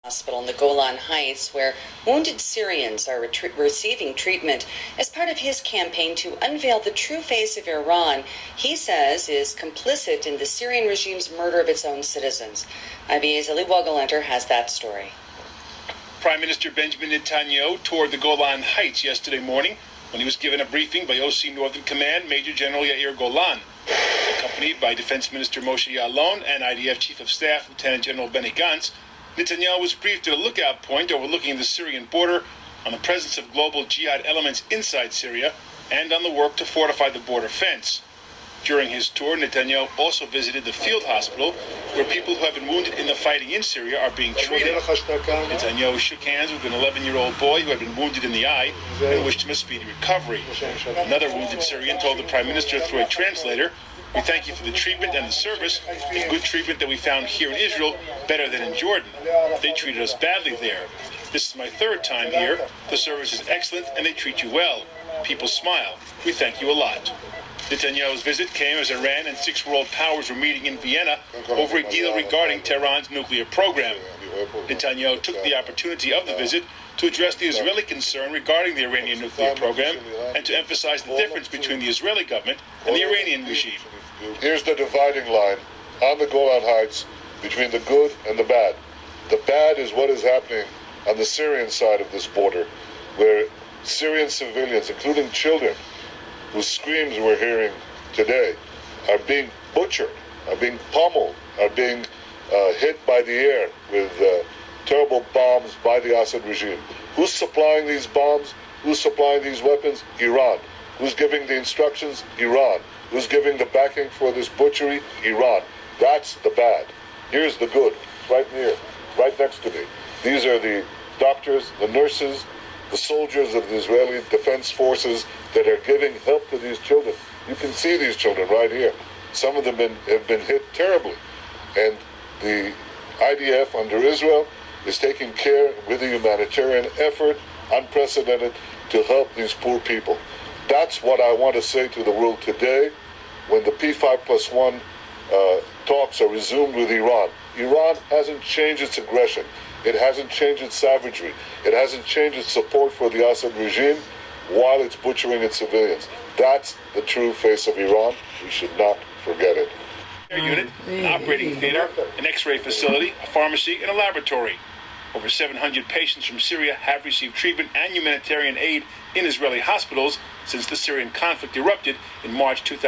Hospital in the Golan Heights, where wounded Syrians are receiving treatment as part of his campaign to unveil the true face of Iran, he says is complicit in the Syrian regime's murder of its own citizens. IBA's Ali Wagalenter has that story. Prime Minister Benjamin Netanyahu toured the Golan Heights yesterday morning when he was given a briefing by OC Northern Command Major General Yair Golan, accompanied by Defense Minister Moshe Ya'alon and IDF Chief of Staff Lieutenant General Benny Gantz. Netanyahu was briefed at a lookout point overlooking the Syrian border on the presence of global jihad elements inside Syria and on the work to fortify the border fence. During his tour, Netanyahu also visited the field hospital where people who have been wounded in the fighting in Syria are being treated. Netanyahu shook hands with an 11-year-old boy who had been wounded in the eye and wished him a speedy recovery. Another wounded Syrian told the Prime Minister through a translator, "We thank you for the treatment and the service, the good treatment that we found here in Israel, better than in Jordan. They treated us badly there. This is my third time here. The service is excellent and they treat you well. People smile. We thank you a lot." Netanyahu's visit came as Iran and 6 world powers were meeting in Vienna over a deal regarding Tehran's nuclear program. Netanyahu took the opportunity of the visit to address the Israeli concern regarding the Iranian nuclear program and to emphasize the difference between the Israeli government and the Iranian regime. Here's the dividing line on the Golan Heights between the good and the bad. The bad is what is happening on the Syrian side of this border, where Syrian civilians, including children, whose screams we're hearing today, are being butchered, are being pummeled, are being hit by the air with terrible bombs by the Assad regime. Who's supplying these bombs? Who's supplying these weapons? Iran. Who's giving the instructions? Iran. Who's giving the backing for this butchery? Iran. That's the bad. Here's the good, right here, right next to me. These are the doctors, the nurses, the soldiers of the Israeli Defense Forces that are giving help to these children. You can see these children right here. Some of them have been hit terribly. And the IDF under Israel is taking care with a humanitarian effort, unprecedented, to help these poor people. That's what I want to say to the world today when the P5+1 talks are resumed with Iran. Iran hasn't changed its aggression. It hasn't changed its savagery. It hasn't changed its support for the Assad regime while it's butchering its civilians. That's the true face of Iran. We should not forget it. Unit, an operating theater, an X-ray facility, a pharmacy, and a laboratory. Over 700 patients from Syria have received treatment and humanitarian aid in Israeli hospitals since the Syrian conflict erupted in March 2000.